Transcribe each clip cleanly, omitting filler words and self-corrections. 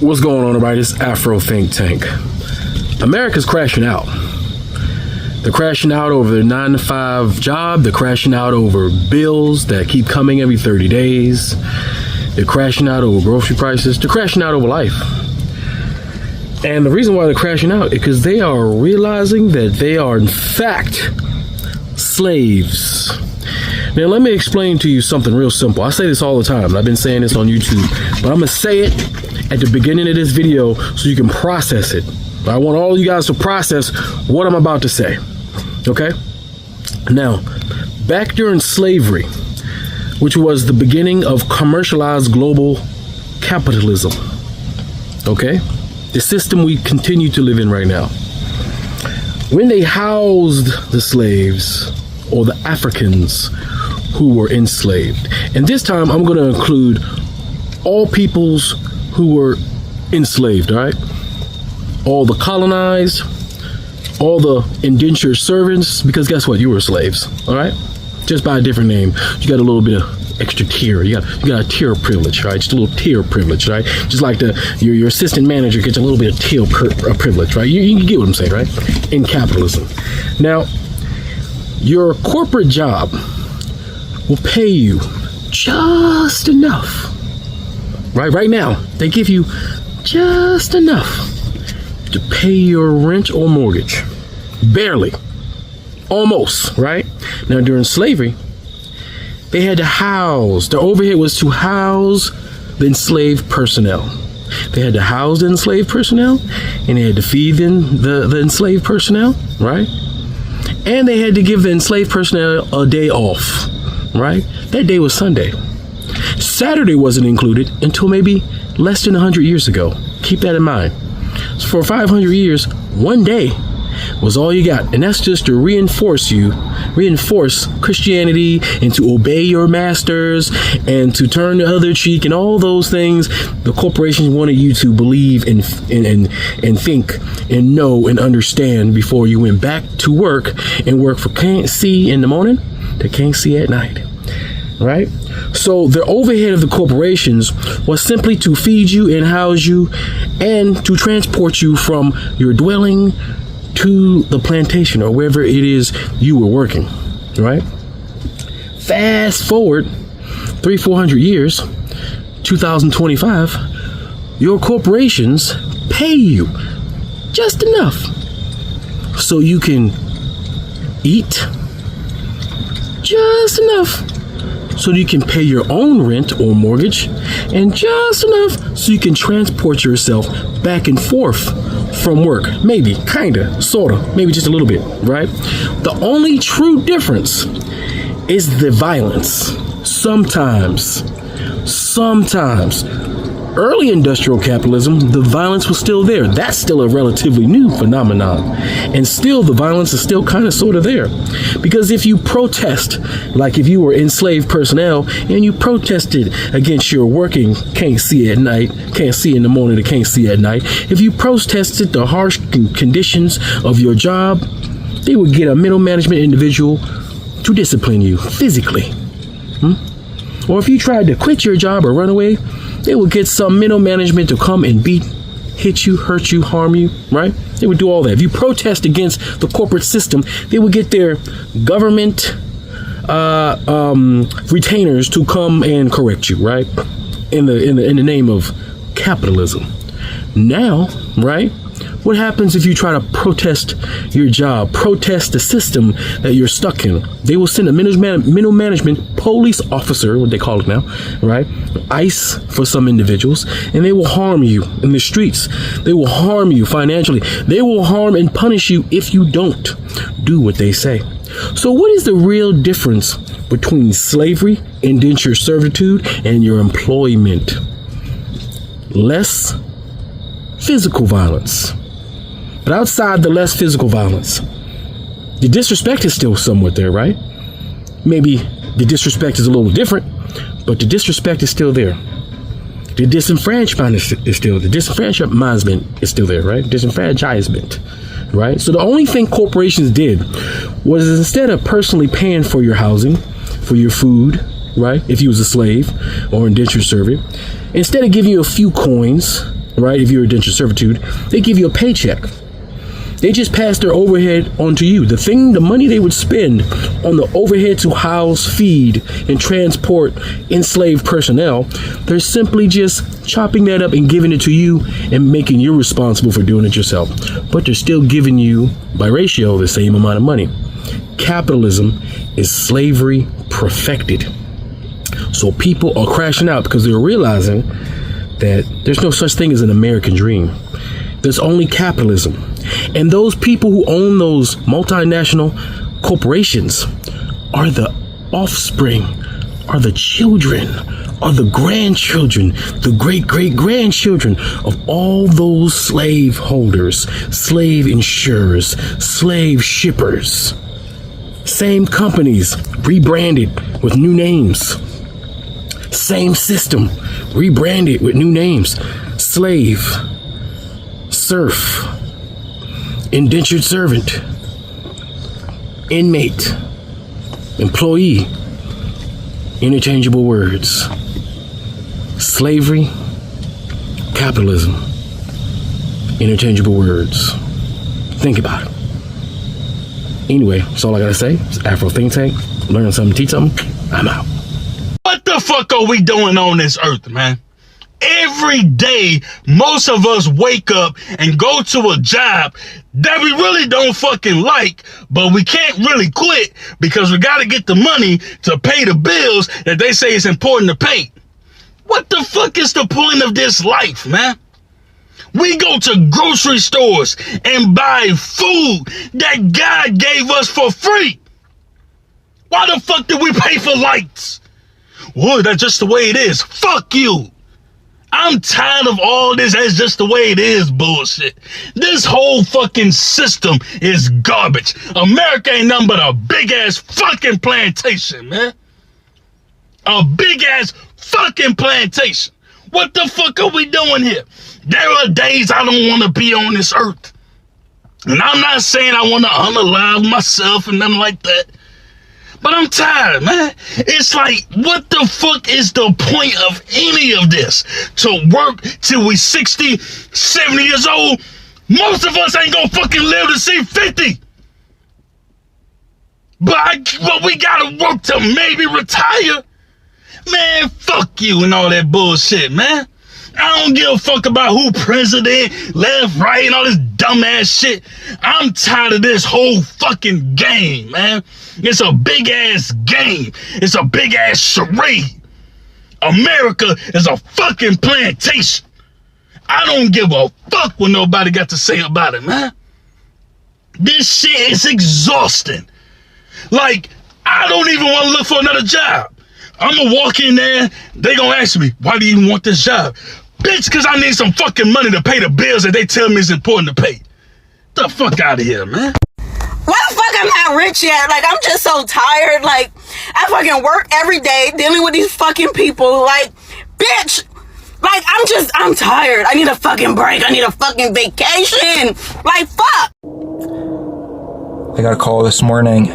What's going on, everybody? It's Afro Think Tank. America's crashing out. They're crashing out over their 9-to-5 job. They're crashing out over bills that keep coming every 30 days. They're crashing out over grocery prices. They're crashing out over life. And the reason why they're crashing out is because they are realizing that they are, in fact, slaves. Now, let me explain to you something real simple. I say this all the time. I've been saying this on YouTube, but I'm going to say it at the beginning of this video so you can process it. I want all you guys to process what I'm about to say. Okay? Now, back during slavery, which was the beginning of commercialized global capitalism, okay? The system we continue to live in right now. When they housed the slaves, or the Africans who were enslaved, and this time I'm going to include all peoples who were enslaved, all right? All the colonized, all the indentured servants, because guess what? You were slaves, all right? Just by a different name. You got a little bit of extra tier. You got a tier privilege, right? Just a little tier privilege, right? Just like your assistant manager gets a little bit of tier privilege, right? You get what I'm saying, right? In capitalism. Now, your corporate job will pay you just enough, right? Right now, they give you just enough to pay your rent or mortgage. Barely. Almost, right? Now, during slavery, they had to house, the overhead was to house the enslaved personnel. They had to house the enslaved personnel, and they had to feed the enslaved personnel, right? And they had to give the enslaved personnel a day off, right? That day was Sunday. Saturday wasn't included until maybe less than 100 years ago. Keep that in mind. So for 500 years, one day was all you got. And that's just to reinforce Christianity and to obey your masters and to turn the other cheek and all those things the corporations wanted you to believe and think and know and understand before you went back to work and work for can't see in the morning to can't see at night, right? So the overhead of the corporations was simply to feed you and house you and to transport you from your dwelling to the plantation or wherever it is you were working, right? Fast forward 300-400 years, 2025, your corporations pay you just enough so you can eat, just enough so you can pay your own rent or mortgage, and just enough so you can transport yourself back and forth from work. Maybe, kinda, sorta, maybe just a little bit, right? The only true difference is the violence. Sometimes, early industrial capitalism, the violence was still there. That's still a relatively new phenomenon. And still, the violence is still kind of sort of there. Because if you protest, like if you were enslaved personnel and you protested against your working, can't see at night, can't see in the morning, and can't see at night, if you protested the harsh conditions of your job, they would get a middle management individual to discipline you physically. Or if you tried to quit your job or run away, they would get some middle management to come and beat, hit you, hurt you, harm you, right? They would do all that. If you protest against the corporate system, they would get their government retainers to come and correct you, right? In the name of capitalism. Now, right? What happens if you try to protest your job, protest the system that you're stuck in? They will send a middle management police officer, what they call it now, right? ICE for some individuals, and they will harm you in the streets. They will harm you financially. They will harm and punish you if you don't do what they say. So what is the real difference between slavery, indentured servitude, and your employment? Less physical violence. But outside the less physical violence, the disrespect is still somewhat there, right? Maybe the disrespect is a little different, but the disrespect is still there. The disenfranchisement is still there, right? Disenfranchisement, right? So the only thing corporations did was instead of personally paying for your housing, for your food, right? If you was a slave or indentured servant, instead of giving you a few coins right? If you're indentured servitude, they give you a paycheck. They just pass their overhead onto you. The money they would spend on the overhead to house, feed, and transport enslaved personnel, they're simply just chopping that up and giving it to you and making you responsible for doing it yourself. But they're still giving you, by ratio, the same amount of money. Capitalism is slavery perfected. So people are crashing out because they're realizing that there's no such thing as an American dream. There's only capitalism. And those people who own those multinational corporations are the offspring, are the children, are the grandchildren, the great-great-grandchildren of all those slave holders, slave insurers, slave shippers. Same companies rebranded with new names. Same system rebranded with new names. Slave, serf, indentured servant, inmate, employee, interchangeable words. Slavery, capitalism, interchangeable words. Think about it. Anyway, that's all I gotta say. It's Afro Think Tank. Learn something, teach something. I'm out. What the fuck are we doing on this earth, man? Every day, most of us wake up and go to a job that we really don't fucking like, but we can't really quit because we got to get the money to pay the bills that they say is important to pay. What the fuck is the point of this life, man? We go to grocery stores and buy food that God gave us for free. Why the fuck did we pay for lights? Well, that's just the way it is. Fuck you. I'm tired of all this "that's just the way it is" bullshit. This whole fucking system is garbage. America ain't nothing but a big ass fucking plantation, man. A big ass fucking plantation. What the fuck are we doing here? There are days I don't want to be on this earth. And I'm not saying I want to unalive myself and nothing like that. But I'm tired, man. It's like, what the fuck is the point of any of this? To work till we 60, 70 years old? Most of us ain't gonna fucking live to see 50. But we gotta work to maybe retire. Man, fuck you and all that bullshit, man. I don't give a fuck about who president, left, right, and all this dumbass shit. I'm tired of this whole fucking game, man. It's a big ass game. It's a big ass charade. America is a fucking plantation. I don't give a fuck what nobody got to say about it, man. This shit is exhausting. Like, I don't even want to look for another job. I'm gonna walk in there, they gonna ask me, why do you even want this job? Bitch, cause I need some fucking money to pay the bills that they tell me is important to pay. The fuck out of here, man. Why the fuck I'm not rich yet? Like, I'm just so tired. Like, I fucking work every day dealing with these fucking people. Like, bitch, like, I'm tired. I need a fucking break. I need a fucking vacation. Like, fuck. I got a call this morning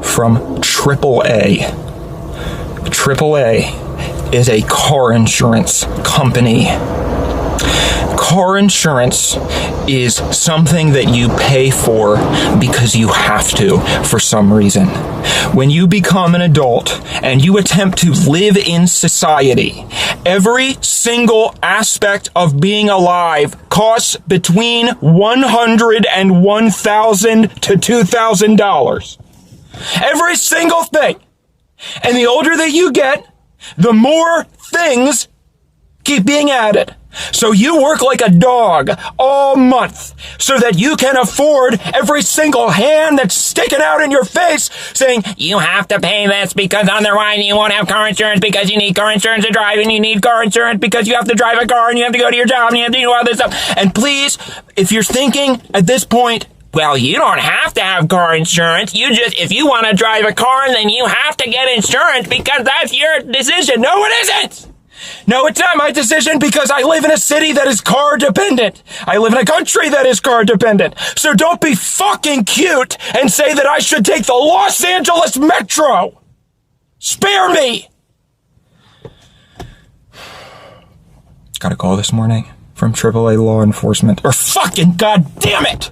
from AAA. AAA is a car insurance company. Car insurance is something that you pay for because you have to for some reason. When you become an adult and you attempt to live in society, every single aspect of being alive costs between $100 and $1,000 to $2,000. Every single thing. And the older that you get, the more things keep being added. So you work like a dog all month so that you can afford every single hand that's sticking out in your face saying, you have to pay this because otherwise you won't have car insurance because you need car insurance to drive and you need car insurance because you have to drive a car and you have to go to your job and you have to do all this stuff. And please, if you're thinking at this point, well, you don't have to have car insurance. If you want to drive a car, then you have to get insurance because that's your decision. No, it isn't. No, it's not my decision because I live in a city that is car dependent. I live in a country that is car dependent. So don't be fucking cute and say that I should take the Los Angeles Metro. Spare me. Got a call this morning from from AAA law enforcement. Or fucking goddamn it!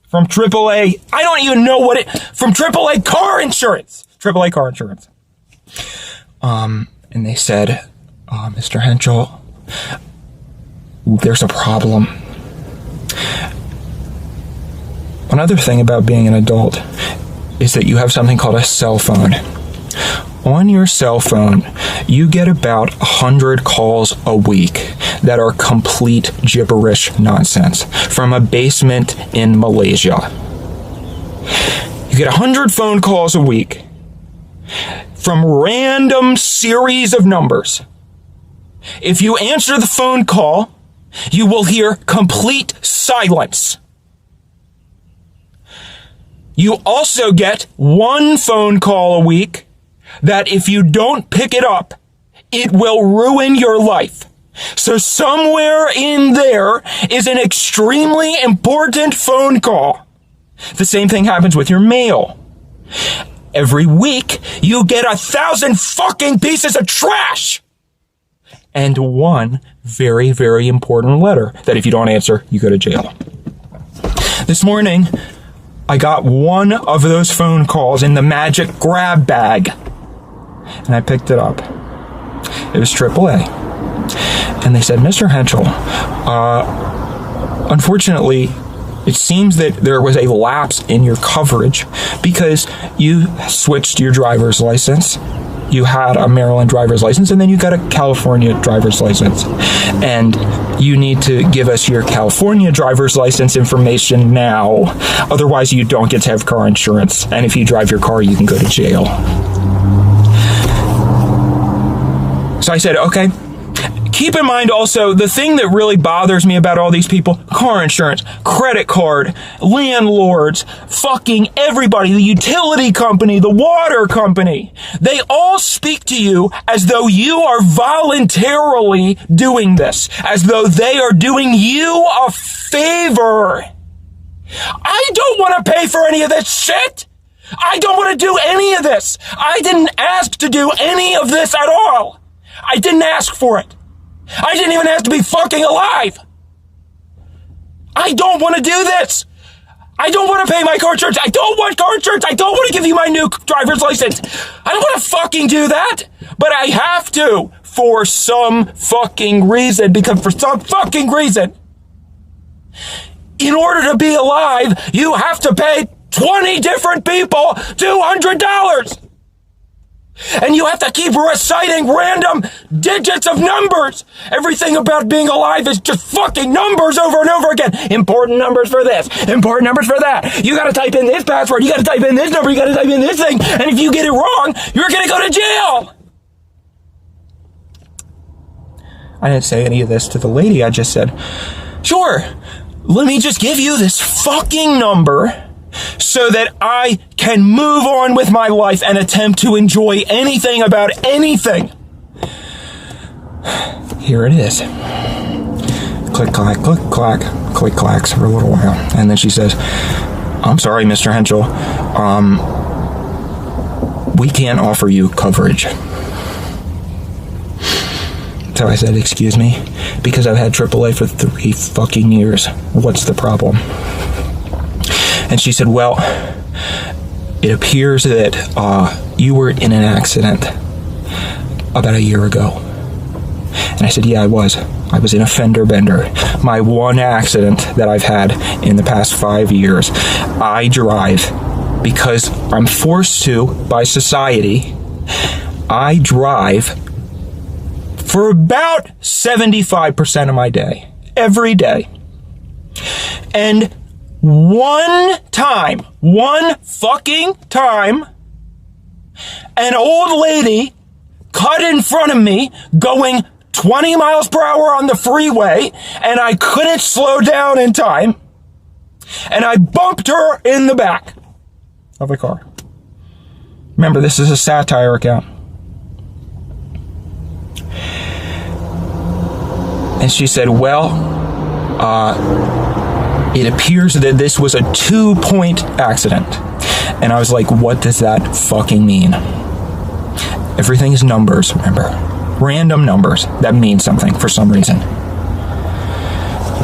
From AAA, I don't even know what it, from AAA car insurance. AAA car insurance. And they said, Mr. Henschel, there's a problem. Another thing about being an adult is that you have something called a cell phone. On your cell phone, you get about 100 calls a week that are complete gibberish nonsense from a basement in Malaysia. You get 100 phone calls a week from random series of numbers. If you answer the phone call, you will hear complete silence. You also get one phone call a week that if you don't pick it up, it will ruin your life. So somewhere in there is an extremely important phone call. The same thing happens with your mail. Every week, you get 1,000 fucking pieces of trash. And one very, very important letter that if you don't answer, you go to jail. This morning, I got one of those phone calls in the magic grab bag. And I picked it up. It was AAA. And they said, Mr. Henschel, unfortunately, it seems that there was a lapse in your coverage because you switched your driver's license. You had a Maryland driver's license, and then you got a California driver's license. And you need to give us your California driver's license information now. Otherwise, you don't get to have car insurance. And if you drive your car, you can go to jail. So I said, okay. Keep in mind also, the thing that really bothers me about all these people, car insurance, credit card, landlords, fucking everybody, the utility company, the water company, they all speak to you as though you are voluntarily doing this, as though they are doing you a favor. I don't want to pay for any of this shit. I don't want to do any of this. I didn't ask to do any of this at all. I didn't ask for it. I didn't even have to be fucking alive. I don't want to do this. I don't want to pay my car insurance. I don't want car insurance. I don't want to give you my new driver's license. I don't want to fucking do that. But I have to for some fucking reason. Because for some fucking reason, in order to be alive, you have to pay 20 different people $200. And you have to keep reciting random digits of numbers. Everything about being alive is just fucking numbers over and over again. Important numbers for this, important numbers for that. You gotta type in this password, you gotta type in this number, you gotta type in this thing, and if you get it wrong, you're gonna go to jail. I didn't say any of this to the lady. I just said, sure, let me just give you this fucking number so that I can move on with my life and attempt to enjoy anything about anything. Here it is. Click, clack, click, clack, click, clacks for a little while. And then she says, I'm sorry, Mr. Henschel. We can't offer you coverage. So I said, excuse me? Because I've had AAA for 3 fucking years. What's the problem? And she said, well, it appears that you were in an accident about a year ago. And I said, yeah, I was. I was in a fender bender. My one accident that I've had in the past 5 years. I drive because I'm forced to by society. I drive for about 75% of my day. Every day. And one fucking time, an old lady cut in front of me going 20 miles per hour on the freeway, and I couldn't slow down in time, and I bumped her in the back of the car. Remember, this is a satire account. And she said, well, it appears that this was a 2-point accident. And I was like, what does that fucking mean? Everything is numbers, remember? Random numbers that mean something for some reason.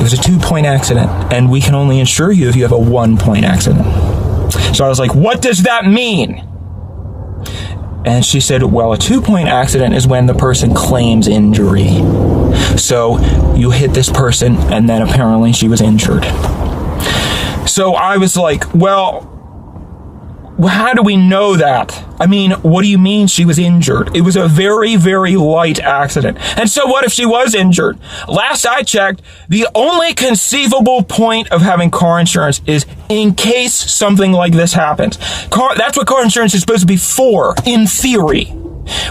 was a 2-point accident, and we can only insure you if you have a 1-point accident. So I was like, what does that mean? And she said, well, a 2-point accident is when the person claims injury. So you hit this person, and then apparently she was injured. So I was like, well, how do we know that? I mean, what do you mean she was injured? It was a very, very light accident. And so what if she was injured? Last I checked, the only conceivable point of having car insurance is in case something like this happens. That's what car insurance is supposed to be for, in theory.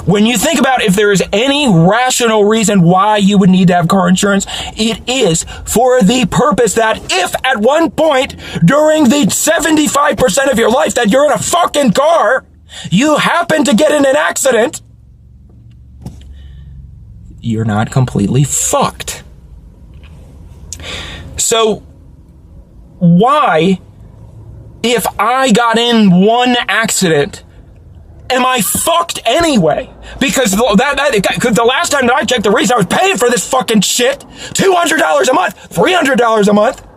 When you think about if there is any rational reason why you would need to have car insurance, it is for the purpose that if at one point during the 75% of your life that you're in a fucking car, you happen to get in an accident, you're not completely fucked. So why, if I got in one accident, am I fucked anyway? Because the last time that I checked, the reason I was paying for this fucking shit, $200 a month, $300 a month,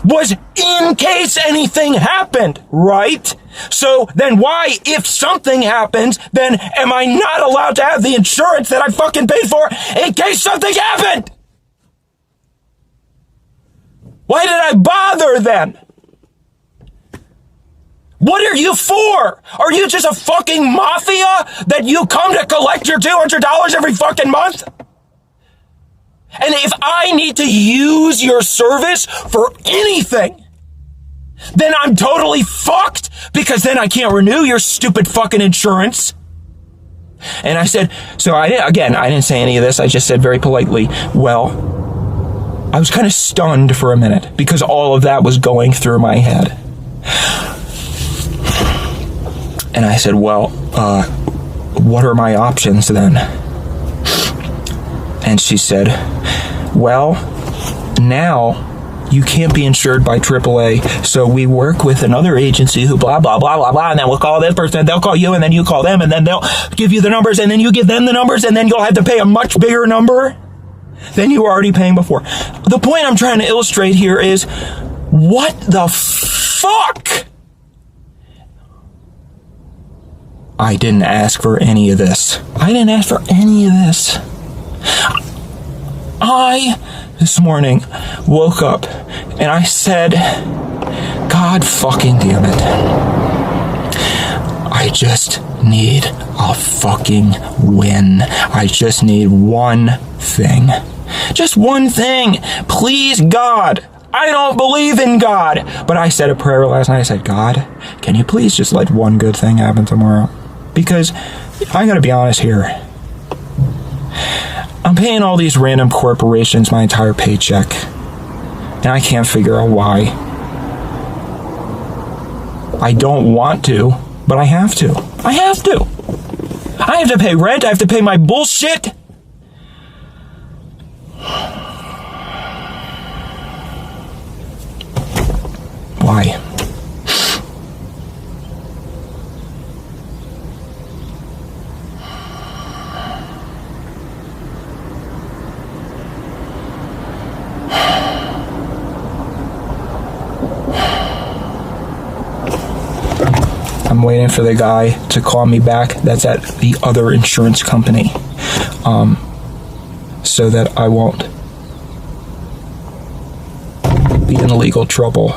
was in case anything happened, right? So then why, if something happens, then am I not allowed to have the insurance that I fucking paid for in case something happened? Why did I bother then? What are you for? Are you just a fucking mafia that you come to collect your $200 every fucking month? And if I need to use your service for anything, then I'm totally fucked because then I can't renew your stupid fucking insurance. And I said, so I didn't say any of this. I just said very politely, well, I was kind of stunned for a minute because all of that was going through my head. And I said, well, what are my options then? And she said, well, now you can't be insured by AAA, so we work with another agency who blah, blah, blah, blah, blah, and then we'll call this person, they'll call you, and then you call them, and then they'll give you the numbers, and then you give them the numbers, and then you'll have to pay a much bigger number than you were already paying before. The point I'm trying to illustrate here is, what the fuck? I didn't ask for any of this. I, this morning, woke up and I said, God fucking damn it. I just need a fucking win. I just need one thing. Just one thing. Please, God. I don't believe in God. But I said a prayer last night. I said, God, can you please just let one good thing happen tomorrow? Because I gotta be honest here. I'm paying all these random corporations my entire paycheck. And I can't figure out why. I don't want to, but I have to. I have to pay rent. I have to pay my bullshit. Why? I'm waiting for the guy to call me back that's at the other insurance company, so that I won't be in legal trouble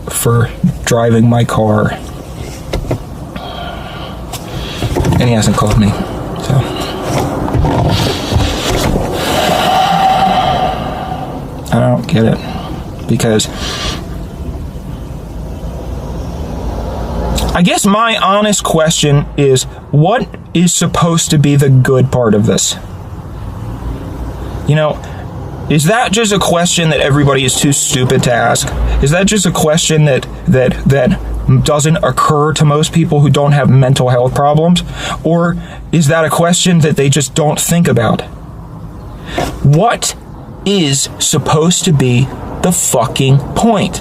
for driving my car. And he hasn't called me, so. I don't get it, because I guess my honest question is, what is supposed to be the good part of this? You know, is that just a question that everybody is too stupid to ask? Is that just a question that doesn't occur to most people who don't have mental health problems? Or is that a question that they just don't think about? What is supposed to be the fucking point?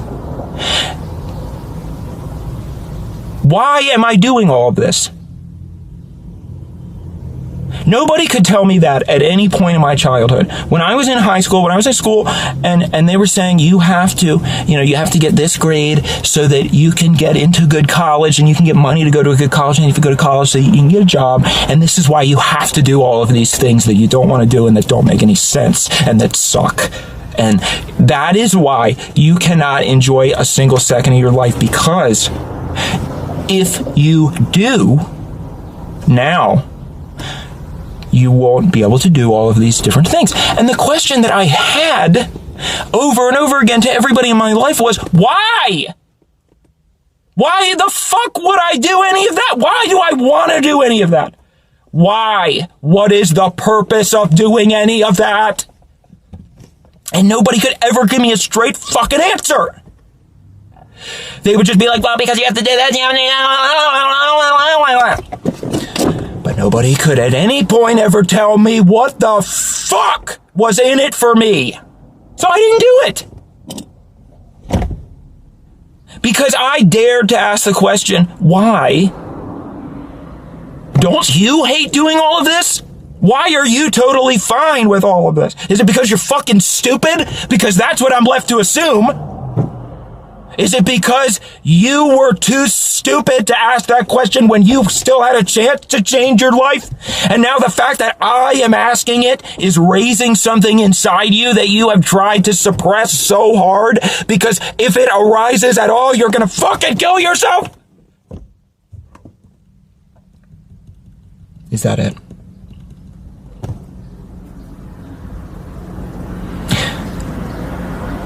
Why am I doing all of this? Nobody could tell me that at any point in my childhood. When I was in high school, when I was in school, and they were saying you have to get this grade so that you can get into good college and you can get money to go to a good college, and if you go to college so you can get a job, and this is why you have to do all of these things that you don't want to do and that don't make any sense and that suck. And that is why you cannot enjoy a single second of your life, because if you do now, you won't be able to do all of these different things. And the question that I had over and over again to everybody in my life was, why? Why the fuck would I do any of that? Why do I want to do any of that? Why? What is the purpose of doing any of that? And nobody could ever give me a straight fucking answer. They would just be like, well, because you have to do that. But nobody could at any point ever tell me what the fuck was in it for me. So I didn't do it. Because I dared to ask the question, why? Don't you hate doing all of this? Why are you totally fine with all of this? Is it because you're fucking stupid? Because that's what I'm left to assume. Is it because you were too stupid to ask that question when you still had a chance to change your life? And now the fact that I am asking it is raising something inside you that you have tried to suppress so hard, because if it arises at all, you're gonna fucking kill yourself? Is that it?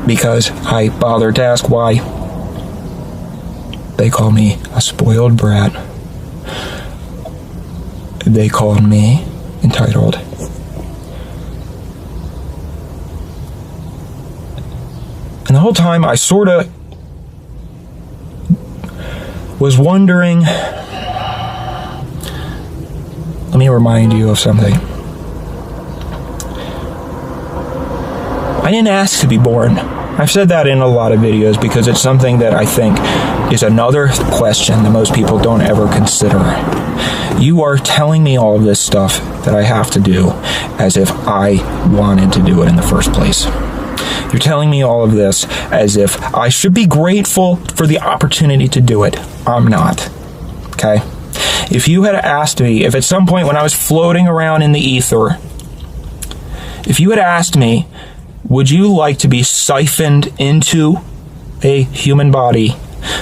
Because I bothered to ask why. They call me a spoiled brat. They called me entitled. And the whole time I sort of was wondering, let me remind you of something. I didn't ask to be born. I've said that in a lot of videos because it's something that I think is another question that most people don't ever consider. You are telling me all of this stuff that I have to do as if I wanted to do it in the first place. You're telling me all of this as if I should be grateful for the opportunity to do it. I'm not. Okay? If you had asked me, if at some point when I was floating around in the ether, if you had asked me, would you like to be siphoned into a human body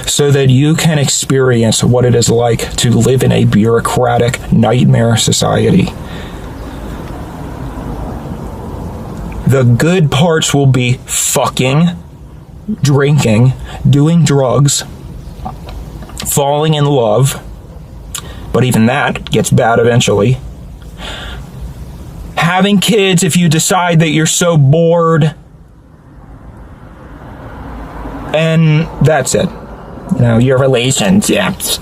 so that you can experience what it is like to live in a bureaucratic nightmare society? The good parts will be fucking, drinking, doing drugs, falling in love, but even that gets bad eventually. Having kids if you decide that you're so bored. And that's it. You know, your relationships.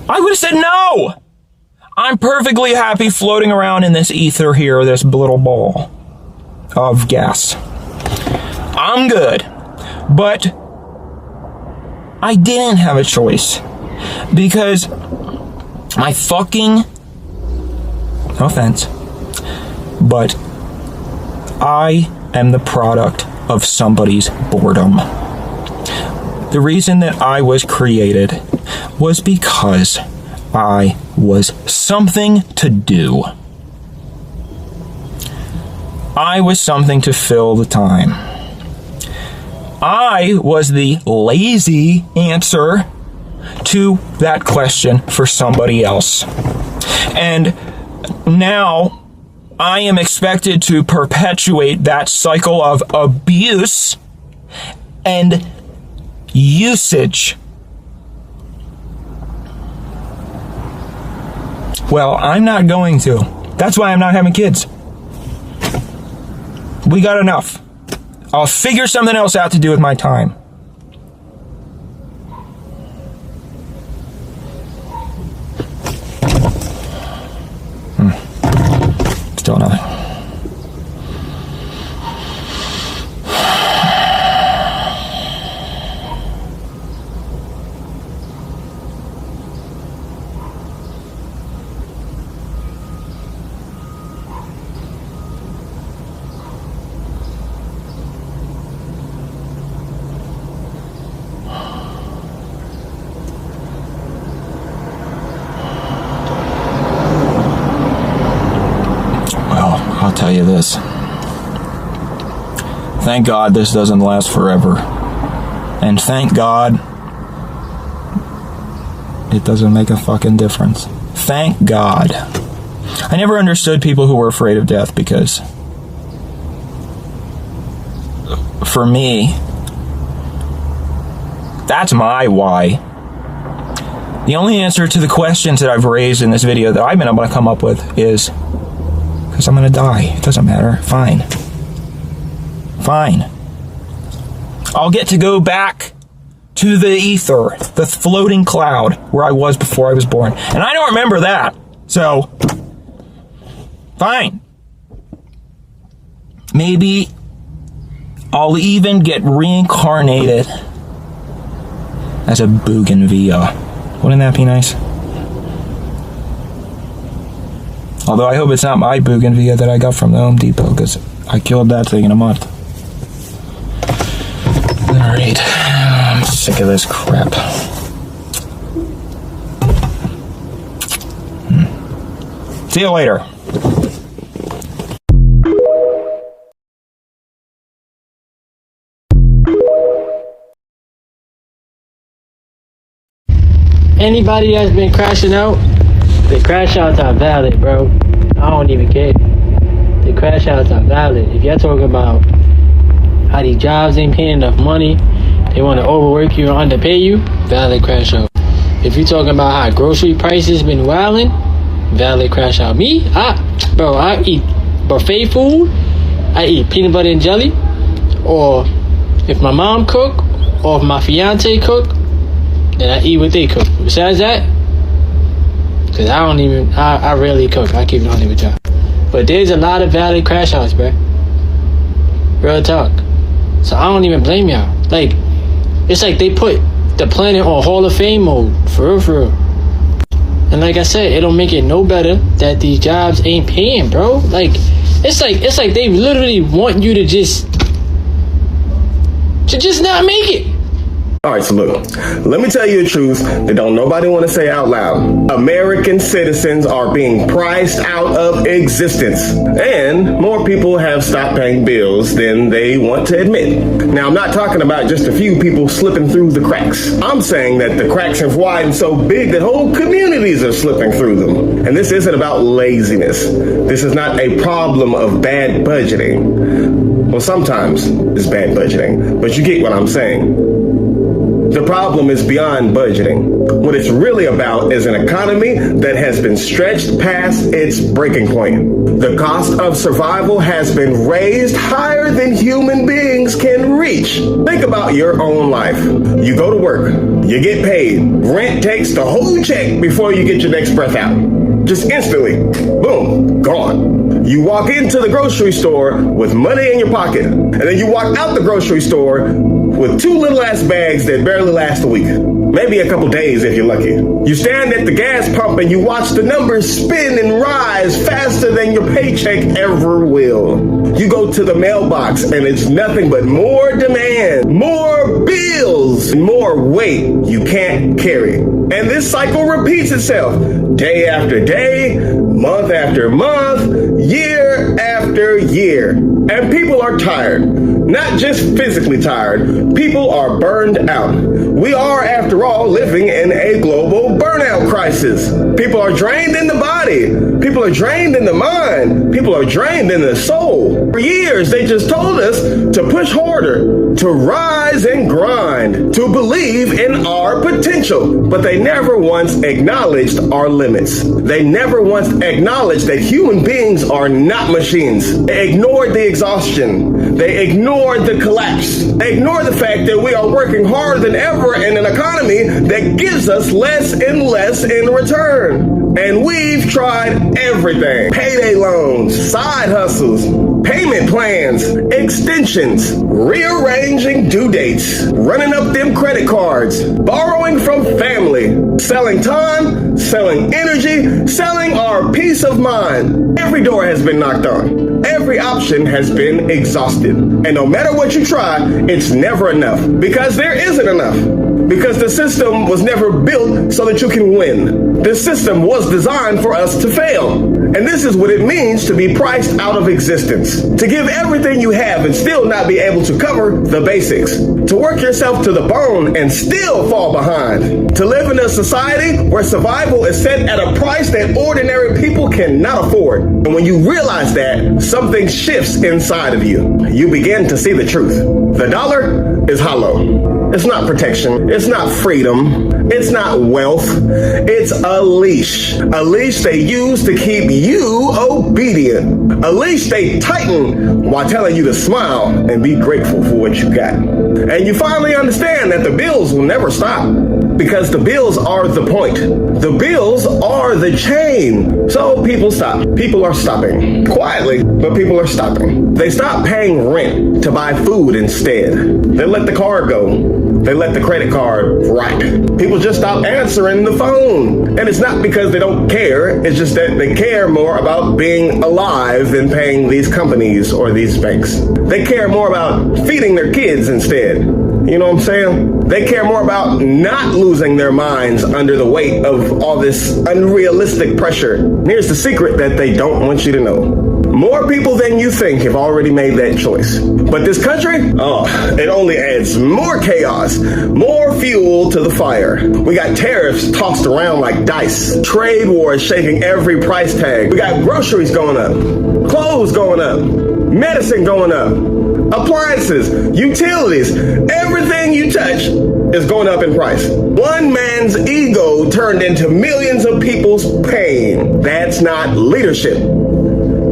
I would have said no. I'm perfectly happy floating around in this ether here, this little ball of gas. I'm good. But I didn't have a choice, because my fucking, no offense, but I am the product of somebody's boredom. The reason that I was created was because I was something to do. I was something to fill the time. I was the lazy answer to that question for somebody else. And now I am expected to perpetuate that cycle of abuse and usage. Well, I'm not going to. That's why I'm not having kids. We got enough. I'll figure something else out to do with my time. Still nothing. you this. Thank God this doesn't last forever. And thank God it doesn't make a fucking difference. Thank God. I never understood people who were afraid of death, because for me, that's my why. The only answer to the questions that I've raised in this video that I've been able to come up with is because I'm going to die. It doesn't matter. Fine. Fine. I'll get to go back to the ether, the floating cloud where I was before I was born. And I don't remember that. So, fine. Maybe I'll even get reincarnated as a bougainvillea. Wouldn't that be nice? Although I hope it's not my bougainvillea that I got from the Home Depot, because I killed that thing in a month. Alright, I'm sick of this crap. See you later. Anybody that's been crashing out, the crash outs are valid, bro. I don't even care. The crash outs are valid. If you're talking about how these jobs ain't paying enough money, they want to overwork you or underpay you, valid crash out. If you're talking about how grocery prices been wilding, valid crash out. Me, I eat buffet food. I eat peanut butter and jelly. Or if my mom cook, or if my fiance cook, then I eat what they cook. Besides that, because I rarely cook. I keep it honest with y'all. But there's a lot of valid crash outs, bro. Real talk. So I don't even blame y'all. Like, it's like they put the planet on Hall of Fame mode. For real, for real. And like I said, it don't make it no better that these jobs ain't paying, bro. Like, it's like they literally want you to just not make it. All right, so look, let me tell you the truth that don't nobody want to say out loud. American citizens are being priced out of existence, and more people have stopped paying bills than they want to admit. Now, I'm not talking about just a few people slipping through the cracks. I'm saying that the cracks have widened so big that whole communities are slipping through them. And this isn't about laziness. This is not a problem of bad budgeting. Well, sometimes it's bad budgeting, but you get what I'm saying. The problem is beyond budgeting. What it's really about is an economy that has been stretched past its breaking point. The cost of survival has been raised higher than human beings can reach. Think about your own life. You go to work, you get paid, rent takes the whole check before you get your next breath out. Just instantly, boom, gone. You walk into the grocery store with money in your pocket, and then you walk out the grocery store with 2 little ass bags that barely last a week. Maybe a couple days if you're lucky. You stand at the gas pump and you watch the numbers spin and rise faster than your paycheck ever will. You go to the mailbox and it's nothing but more demand, more bills, and more weight you can't carry. And this cycle repeats itself day after day, month after month, year after year. And people are tired. Not just physically tired, people are burned out. We are, after all, living in a global burnout crisis. People are drained in the body. People are drained in the mind. People are drained in the soul. For years, they just told us to push harder, to rise and grind, to believe in our potential. But they never once acknowledged our limits. They never once acknowledged that human beings are not machines. They ignored the exhaustion. They ignored the collapse. They ignored the fact that we are working harder than ever in an economy that gives us less and less in return. And we've tried everything. Payday loans, side hustles, payment plans, extensions, rearranging due dates, running up them credit cards, borrowing from family, selling time, selling energy, selling our peace of mind, every door has been knocked on. Every option has been exhausted. And no matter what you try, it's never enough. Because there isn't enough. Because the system was never built so that you can win. The system was designed for us to fail. And this is what it means to be priced out of existence. To give everything you have and still not be able to cover the basics. To work yourself to the bone and still fall behind. To live in a society where survival is set at a price that ordinary people cannot afford. And when you realize that, something shifts inside of you. You begin to see the truth. The dollar is hollow. It's not protection. It's not freedom. It's not wealth. It's a leash. A leash they use to keep you obedient. A leash they tighten while telling you to smile and be grateful for what you got. And you finally understand that the bills will never stop. Because the bills are the point. The bills are the chain. So people stop. People are stopping. Quietly, but people are stopping. They stop paying rent to buy food instead. They let the car go. They let the credit card rot. People just stop answering the phone. And it's not because they don't care. It's just that they care more about being alive than paying these companies or these banks. They care more about feeding their kids instead. You know what I'm saying? They care more about not losing their minds under the weight of all this unrealistic pressure. Here's the secret that they don't want you to know. More people than you think have already made that choice. But this country, it only adds more chaos, more fuel to the fire. We got tariffs tossed around like dice. Trade wars shaking every price tag. We got groceries going up, clothes going up, medicine going up. Appliances, utilities, everything you touch is going up in price. One man's ego turned into millions of people's pain. That's not leadership.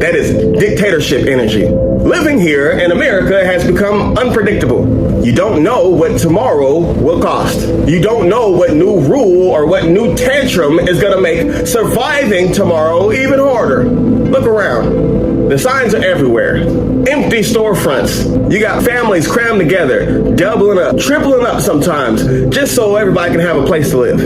That is dictatorship energy. Living here in America has become unpredictable. You don't know what tomorrow will cost. You don't know what new rule or what new tantrum is going to make surviving tomorrow even harder. Look around. The signs are everywhere. Empty storefronts. You got families crammed together, doubling up, tripling up sometimes, just so everybody can have a place to live.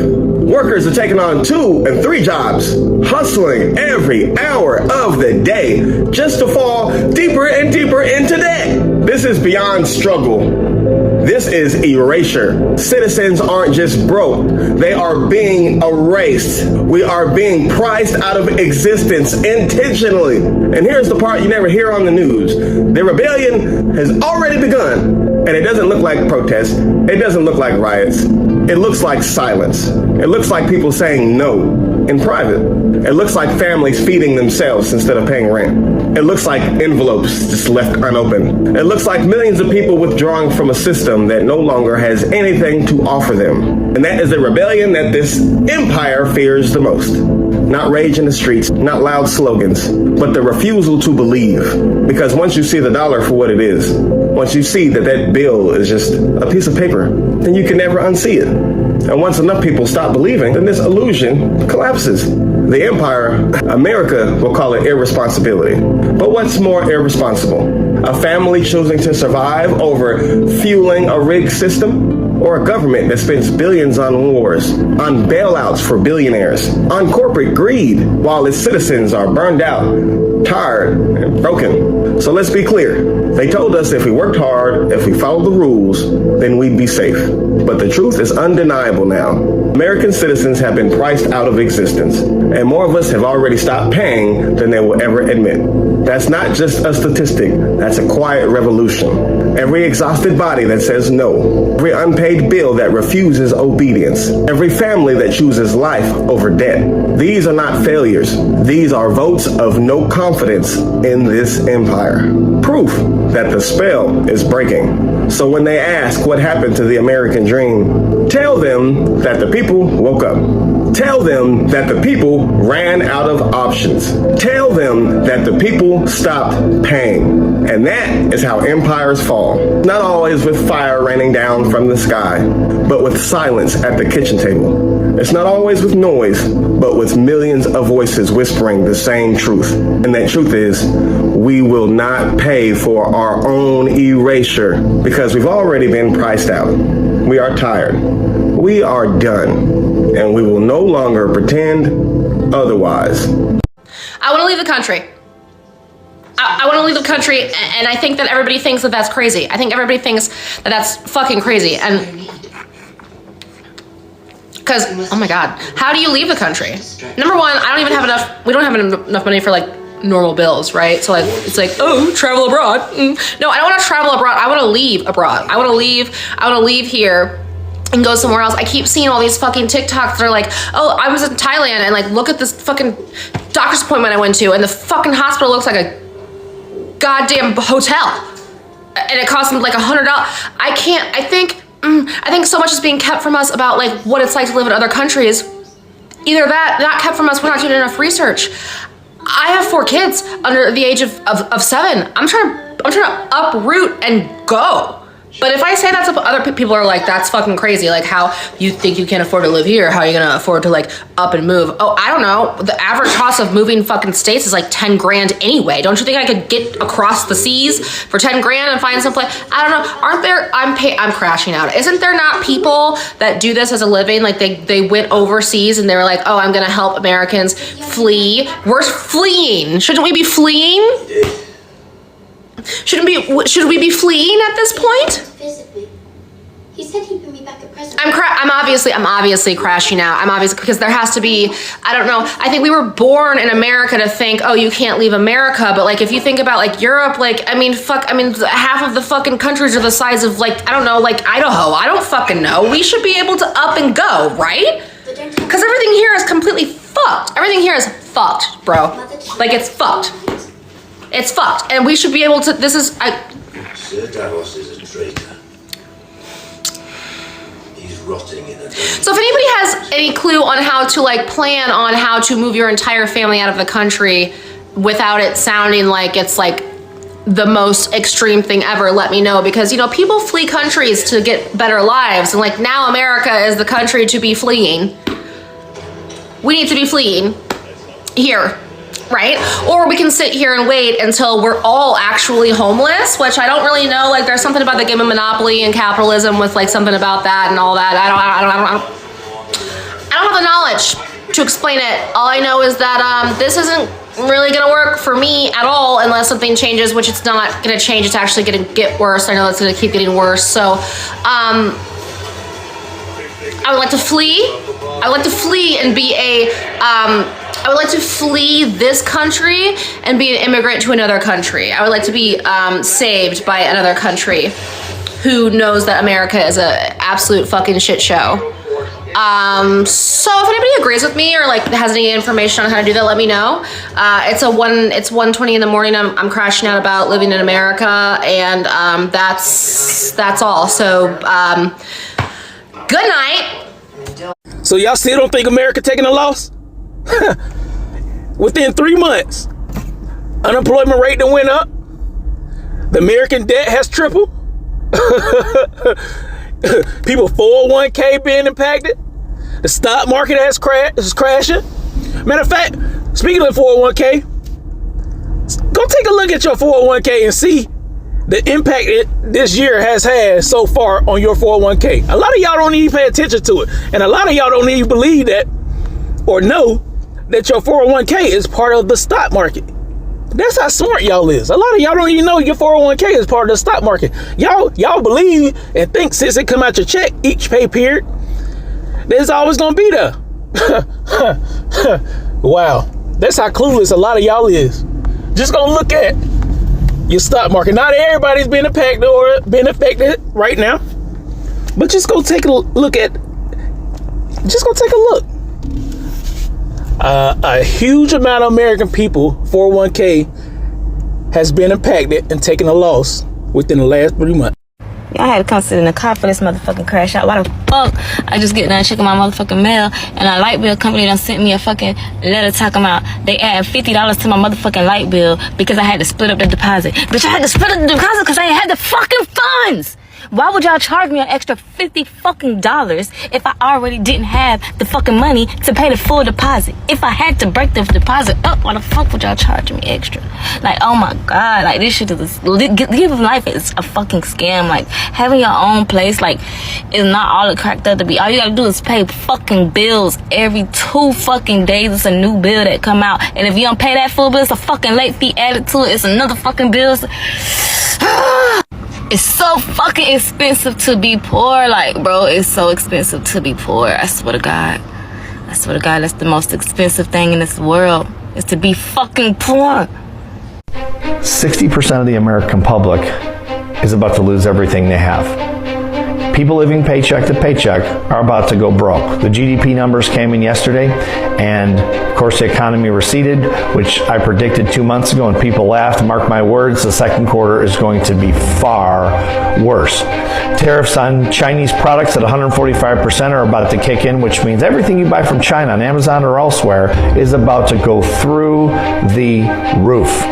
Workers are taking on 2 and 3 jobs, hustling every hour of the day just to fall deeper and deeper into debt. This is beyond struggle. This is erasure. Citizens aren't just broke. They are being erased. We are being priced out of existence intentionally. And here's the part you never hear on the news. The rebellion has already begun. And it doesn't look like protests. It doesn't look like riots. It looks like silence. It looks like people saying no in private. It looks like families feeding themselves instead of paying rent. It looks like envelopes just left unopened. It looks like millions of people withdrawing from a system that no longer has anything to offer them. And that is the rebellion that this empire fears the most. Not rage in the streets, not loud slogans, but the refusal to believe. Because once you see the dollar for what it is, once you see that that bill is just a piece of paper, then you can never unsee it. And once enough people stop believing, then this illusion collapses. The empire, America, will call it irresponsibility. But what's more irresponsible? A family choosing to survive over fueling a rigged system? Or a government that spends billions on wars, on bailouts for billionaires, on corporate greed, while its citizens are burned out, tired, and broken? So let's be clear. They told us if we worked hard, if we followed the rules, then we'd be safe. But the truth is undeniable now. American citizens have been priced out of existence, and more of us have already stopped paying than they will ever admit. That's not just a statistic, that's a quiet revolution. Every exhausted body that says no, every unpaid bill that refuses obedience, every family that chooses life over debt. These are not failures. These are votes of no confidence in this empire. Proof that the spell is breaking. So when they ask what happened to the American dream, tell them that the people woke up. Tell them that the people ran out of options. Tell them that the people stopped paying. And that is how empires fall. Not always with fire raining down from the sky, but with silence at the kitchen table. It's not always with noise, but with millions of voices whispering the same truth. And that truth is, we will not pay for our own erasure because we've already been priced out. We are tired. We are done. And we will no longer pretend otherwise. I want to leave the country. I want to leave the country, and I think that everybody thinks that that's crazy. I think everybody thinks that that's fucking crazy. And because, oh my God, how do you leave the country? Number one, we don't have enough money for like normal bills, right? So like, it's like, oh, travel abroad. No, I don't want to travel abroad. I want to leave abroad. I want to leave here and go somewhere else. I keep seeing all these fucking TikToks that are like, oh, I was in Thailand and like, look at this fucking doctor's appointment I went to, and the fucking hospital looks like a goddamn hotel, and it cost them like $100. I think so much is being kept from us about like what it's like to live in other countries. Either that, not kept from us, we're not doing enough research. I have 4 kids under the age of 7. I'm trying to uproot and go. But if I say that to other people, are like, that's fucking crazy. Like, how you think you can't afford to live here? How are you gonna afford to like up and move? Oh, I don't know. The average cost of moving fucking states is like 10 grand anyway. Don't you think I could get across the seas for 10 grand and find some place? I don't know. Aren't there? I'm crashing out. Isn't there not people that do this as a living? Like they went overseas and they were like, oh, I'm gonna help Americans flee. We're fleeing. Shouldn't we be fleeing? Should we be fleeing at this point? Physically. He said he'd bring me back a present. I'm obviously crashing out. I'm obviously, because there has to be, I don't know. I think we were born in America to think, oh, you can't leave America. But like, if you think about like Europe, like, half of the fucking countries are the size of like, I don't know, like Idaho. I don't fucking know. We should be able to up and go, right? Because everything here is completely fucked. Everything here is fucked, bro. Like, it's fucked. It's fucked, and we should be able to. Sir Davos is a traitor. He's rotting in a. So if anybody has any clue on how to like plan on how to move your entire family out of the country without it sounding like it's like the most extreme thing ever, let me know, because you know people flee countries to get better lives, and like now America is the country to be fleeing. We need to be fleeing here. Right? Or we can sit here and wait until we're all actually homeless, which I don't really know. Like, there's something about the game of Monopoly and capitalism with like something about that and all that. I don't have the knowledge to explain it. All I know is that this isn't really gonna work for me at all unless something changes, which it's not gonna change. It's actually gonna get worse. I know it's gonna keep getting worse. So I would like to flee. I would like to flee and be I would like to flee this country and be an immigrant to another country. I would like to be saved by another country who knows that America is an absolute fucking shit show. So if anybody agrees with me or like has any information on how to do that, let me know. It's 1:20 in the morning. I'm crashing out about living in America, and that's all. So good night. So y'all still don't think America taking a loss? Within 3 months, unemployment rate that went up, the American debt has tripled, people 401k being impacted, the stock market is crashing. Matter of fact, speaking of 401k, go take a look at your 401k and see the impact this year has had so far on your 401k. A lot of y'all don't even pay attention to it, and a lot of y'all don't even believe that or know that your 401k is part of the stock market. That's how smart y'all is. A lot of y'all don't even know your 401k is part of the stock market. Y'all believe and think since it come out your check each pay period, that it's always gonna be there. Wow, that's how clueless a lot of y'all is. Just gonna look at your stock market. Not everybody's been impacted or been affected right now, but just go take a look at. Just go take a look. A huge amount of American people 401k has been impacted and taken a loss within the last 3 months. Y'all had to come sit in the car for this motherfucking crash out. Why the fuck I just get done checking my motherfucking mail and a light bill company done sent me a fucking letter talking about they add $50 to my motherfucking light bill because I had to split up the deposit. Bitch, I had to split up the deposit because I ain't had the fucking funds. Why would y'all charge me an extra $50 fucking if I already didn't have the fucking money to pay the full deposit? If I had to break the deposit up, why the fuck would y'all charge me extra? Like, oh my God, like this shit is, living life is a fucking scam. Like, having your own place, like, is not all it cracked up to be. All you gotta do is pay fucking bills every 2 fucking days. It's a new bill that come out. And if you don't pay that full bill, it's a fucking late fee added to it. It's another fucking bill. It's so fucking expensive to be poor. Like, bro, it's so expensive to be poor. I swear to God. I swear to God, that's the most expensive thing in this world, is to be fucking poor. 60% of the American public is about to lose everything they have. People living paycheck to paycheck are about to go broke. The GDP numbers came in yesterday, and of course the economy receded, which I predicted 2 months ago, and people laughed. Mark my words, the second quarter is going to be far worse. Tariffs on Chinese products at 145% are about to kick in, which means everything you buy from China on Amazon or elsewhere is about to go through the roof.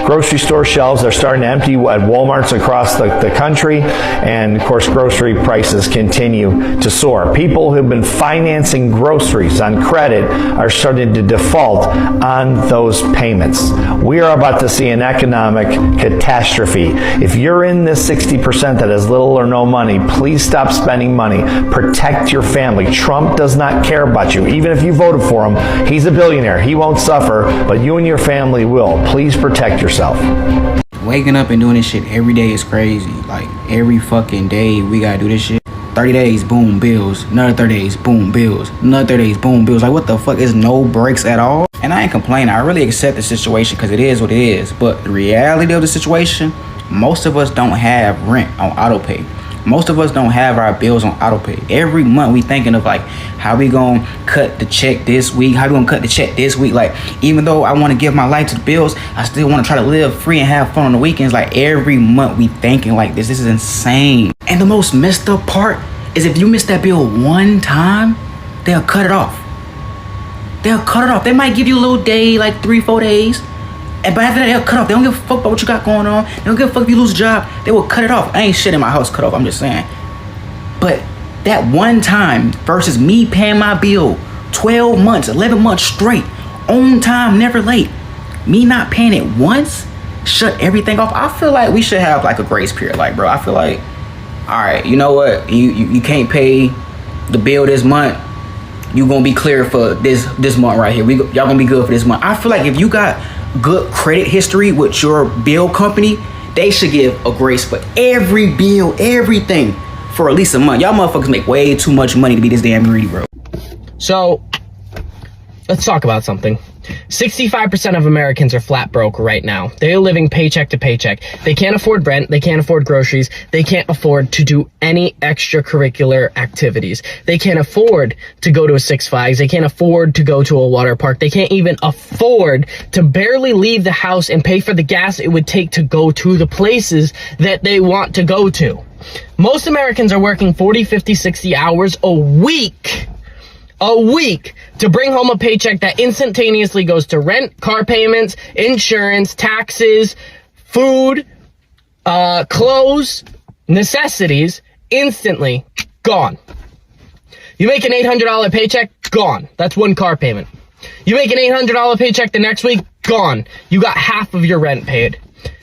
Grocery store shelves are starting to empty at Walmarts across the country, and of course grocery prices continue to soar. People who've been financing groceries on credit are starting to default on those payments. We are about to see an economic catastrophe. If you're in this 60% that has little or no money, please stop spending money. Protect your family. Trump does not care about you. Even if you voted for him, he's a billionaire. He won't suffer, but you and your family will. Please protect yourself. Waking up and doing this shit every day is crazy. Like, every fucking day we gotta do this shit. 30 days, boom, bills. Another 30 days, boom, bills. Another 30 days, boom, bills. Like, what the fuck? Is no breaks at all? And I ain't complaining. I really accept the situation because it is what it is. But the reality of the situation, most of us don't have rent on auto pay. Most of us don't have our bills on auto pay. Every month we thinking of like, how we gonna cut the check this week? How we gonna cut the check this week? Like, even though I want to give my life to the bills, I still want to try to live free and have fun on the weekends. Like, every month we thinking like this. This is insane. And the most messed up part is if you miss that bill one time, they'll cut it off. They'll cut it off. They might give you a little day, like 3-4 days. But after that, they'll cut off. They don't give a fuck about what you got going on. They don't give a fuck if you lose a job. They will cut it off. I ain't shit in my house cut off. I'm just saying. But that one time versus me paying my bill 12 months, 11 months straight, on time, never late. Me not paying it once, shut everything off. I feel like we should have like a grace period. Like, bro, I feel like, all right, you know what? You can't pay the bill this month. You gonna be clear for this month right here. Y'all gonna be good for this month. I feel like if you got good credit history with your bill company, they should give a grace for every bill, everything, for at least a month. Y'all motherfuckers make way too much money to be this damn greedy, bro. So, let's talk about something. 65% of Americans are flat broke right now. They're living paycheck to paycheck. They can't afford rent. They can't afford groceries. They can't afford to do any extracurricular activities. They can't afford to go to a Six Flags. They can't afford to go to a water park. They can't even afford to barely leave the house and pay for the gas it would take to go to the places that they want to go to. Most Americans are working 40, 50, 60 hours a week to bring home a paycheck that instantaneously goes to rent, car payments, insurance, taxes, food, clothes, necessities, instantly gone. You make an $800 paycheck, gone. That's one car payment. You make an $800 paycheck the next week, gone. You got half of your rent paid.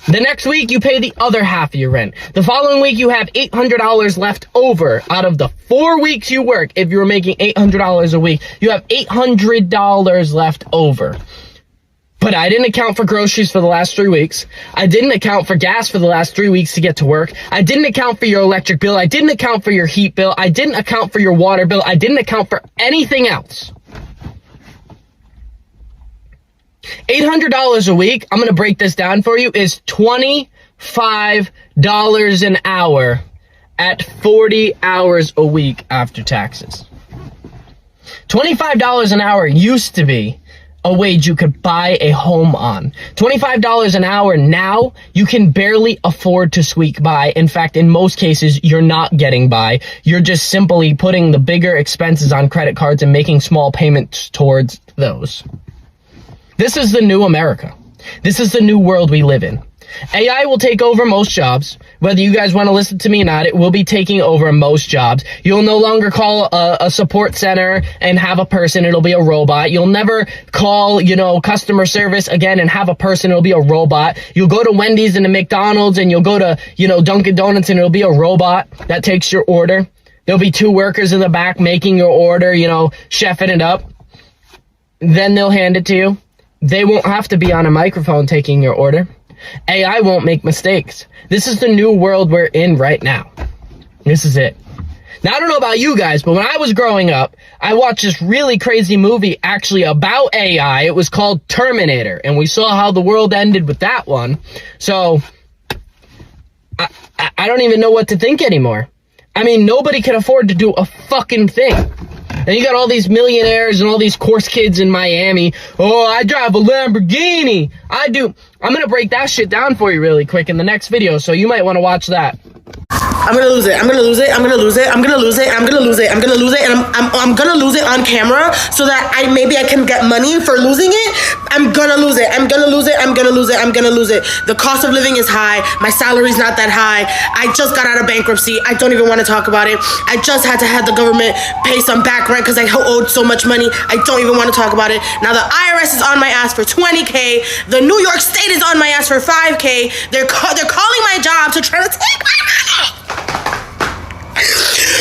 The next week, you pay the other half of your rent. The following week, you have $800 left over. Out of the 4 weeks you work, if you were making $800 a week, you have $800 left over. But I didn't account for groceries for the last 3 weeks. I didn't account for gas for the last 3 weeks to get to work. I didn't account for your electric bill. I didn't account for your heat bill. I didn't account for your water bill. I didn't account for anything else. $800 a week, I'm going to break this down for you, is $25 an hour at 40 hours a week after taxes. $25 an hour used to be a wage you could buy a home on. $25 an hour now, you can barely afford to squeak by. In fact, in most cases, you're not getting by. You're just simply putting the bigger expenses on credit cards and making small payments towards those. This is the new America. This is the new world we live in. AI will take over most jobs. Whether you guys want to listen to me or not, it will be taking over most jobs. You'll no longer call a support center and have a person. It'll be a robot. You'll never call, customer service again and have a person. It'll be a robot. You'll go to Wendy's and a McDonald's and you'll go to, Dunkin' Donuts and it'll be a robot that takes your order. There'll be 2 workers in the back making your order, chefing it up. Then they'll hand it to you. They won't have to be on a microphone taking your order. AI won't make mistakes. This is the new world we're in right now. This is it. Now, I don't know about you guys, but when I was growing up, I watched this really crazy movie actually about AI. It was called Terminator, and we saw how the world ended with that one. So, I don't even know what to think anymore. I mean, nobody can afford to do a fucking thing. And you got all these millionaires and all these course kids in Miami. Oh, I drive a Lamborghini. I'm going to break that shit down for you really quick in the next video, so you might want to watch that. I'm gonna lose it. I'm gonna lose it. I'm gonna lose it. I'm gonna lose it. I'm gonna lose it. I'm gonna lose it. And I'm gonna lose it on camera so that maybe I can get money for losing it. I'm gonna lose it. I'm gonna lose it. I'm gonna lose it. I'm gonna lose it. The cost of living is high. My salary's not that high. I just got out of bankruptcy. I don't even want to talk about it. I just had to have the government pay some back rent because I owed so much money. I don't even want to talk about it. Now the IRS is on my ass for $20K. The New York State is on my ass for $5K. They're calling my job to try to take my money.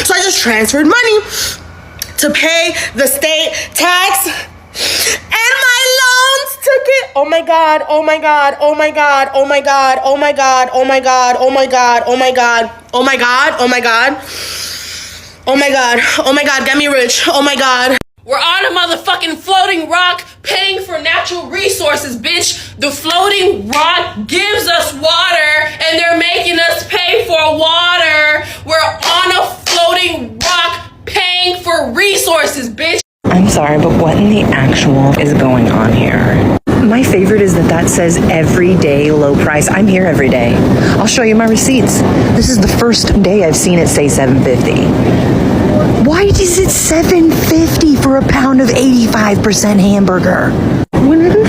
So I just transferred money to pay the state tax, and my loans took it. Oh my God, oh my God, oh my God, oh my God, oh my God, oh my God, oh my God, oh my God, oh my God, oh my God, oh my God, oh my God, get me rich, oh my God. We're on a motherfucking floating rock paying for natural resources, bitch. The floating rock gives us water and they're making us pay for water. We're on a floating rock paying for resources, bitch. I'm sorry, but what in the actual is going on here? My favorite is that says everyday low price. I'm here every day. I'll show you my receipts. This is the first day I've seen it say $7.50. Why is it $7.50 for a pound of 85% hamburger? When it is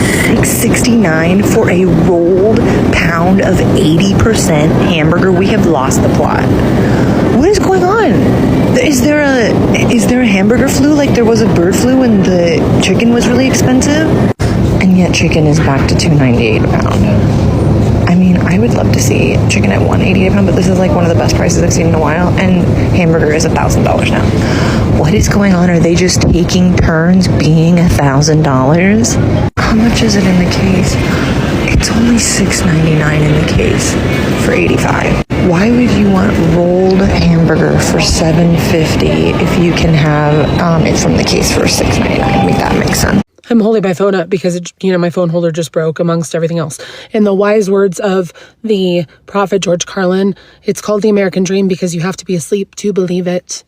$6.69 for a rolled pound of 80% hamburger, we have lost the plot. What is going on? Is there a hamburger flu like there was a bird flu when the chicken was really expensive? And yet chicken is back to $2.98 a pound. I mean, I would love to see chicken at $1.88 a pound, but this is like one of the best prices I've seen in a while, and hamburger is $1,000 now. What is going on? Are they just taking turns being $1,000? How much is it in the case? It's only $6.99 in the case for 85. Why would you want rolled hamburger for $7.50 if you can have it from the case for $6.99? Make that make sense. I'm holding my phone up because, my phone holder just broke amongst everything else. In the wise words of the prophet George Carlin, it's called the American dream because you have to be asleep to believe it.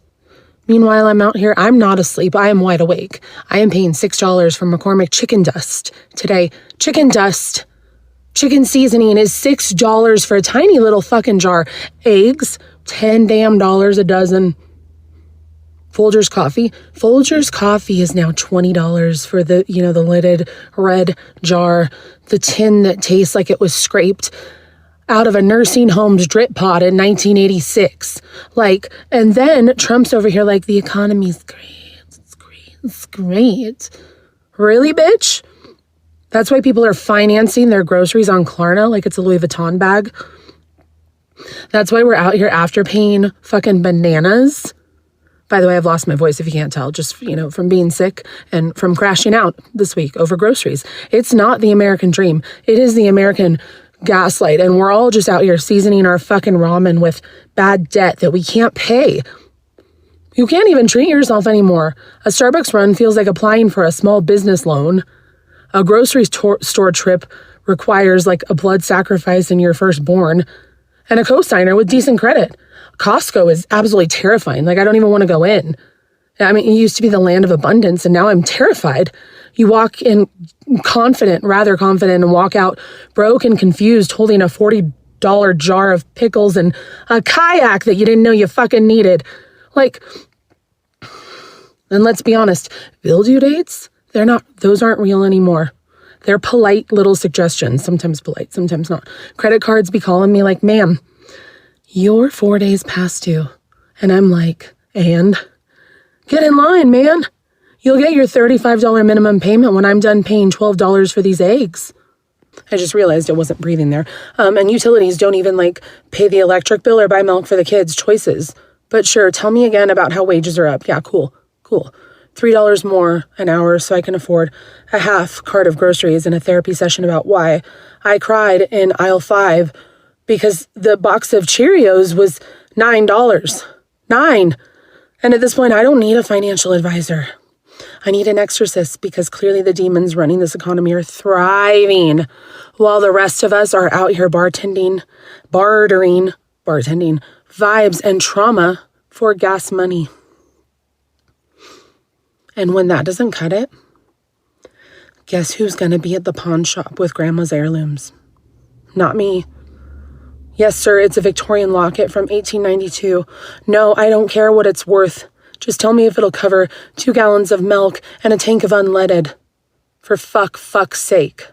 Meanwhile, I'm out here. I'm not asleep. I am wide awake. I am paying $6 for McCormick chicken dust today. Chicken dust. Chicken seasoning is $6 for a tiny little fucking jar. Eggs, $10 damn a dozen. Folgers coffee. Folgers coffee is now $20 for the lidded red jar. The tin that tastes like it was scraped out of a nursing home's drip pot in 1986. And then Trump's over here like, the economy's great. It's great. It's great. Really, bitch? That's why people are financing their groceries on Klarna like it's a Louis Vuitton bag. That's why we're out here afterpaying fucking bananas. By the way, I've lost my voice if you can't tell, just, from being sick and from crashing out this week over groceries. It's not the American dream. It is the American gaslight. And we're all just out here seasoning our fucking ramen with bad debt that we can't pay. You can't even treat yourself anymore. A Starbucks run feels like applying for a small business loan. A grocery store trip requires like a blood sacrifice in your firstborn and a cosigner with decent credit. Costco is absolutely terrifying. I don't even want to go in. I mean, it used to be the land of abundance, and now I'm terrified. You walk in rather confident, and walk out broke and confused, holding a $40 jar of pickles and a kayak that you didn't know you fucking needed. And let's be honest, bill due dates, those aren't real anymore. They're polite little suggestions, sometimes polite, sometimes not. Credit cards be calling me like, ma'am, you're 4 days past due. And I'm like, and? Get in line, man. You'll get your $35 minimum payment when I'm done paying $12 for these eggs. I just realized I wasn't breathing there. And utilities don't even pay the electric bill or buy milk for the kids' choices. But sure, tell me again about how wages are up. Yeah, cool. $3 more an hour so I can afford a half cart of groceries and a therapy session about why I cried in aisle 5 because the box of Cheerios was $9. $9. And at this point, I don't need a financial advisor. I need an exorcist because clearly the demons running this economy are thriving while the rest of us are out here bartending vibes and trauma for gas money. And when that doesn't cut it, guess who's going to be at the pawn shop with grandma's heirlooms? Not me. Yes, sir, it's a Victorian locket from 1892. No, I don't care what it's worth. Just tell me if it'll cover 2 gallons of milk and a tank of unleaded. For fuck's sake.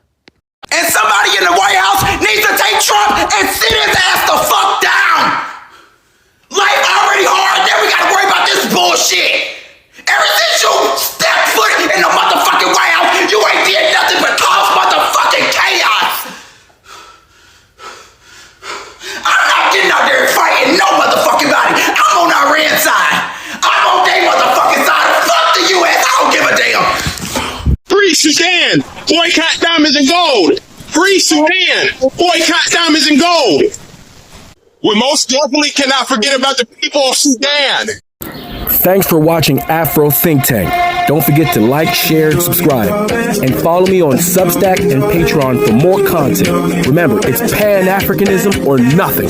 And somebody in the White House needs to take Trump and sit his ass the fuck down. Life already hard, then we gotta worry about this bullshit. Ever since you stepped foot in the motherfucking White House, you ain't did nothing but cause motherfucking chaos. I'm not getting out there and fighting no motherfucking body. I'm on Iran's side. I'm on their motherfucking side. Fuck the U.S. I don't give a damn. Free Sudan. Boycott diamonds and gold. Free Sudan. Boycott diamonds and gold. We most definitely cannot forget about the people of Sudan. Thanks for watching Afro Think Tank. Don't forget to like, share, and subscribe. And follow me on Substack and Patreon for more content. Remember, it's Pan-Africanism or nothing.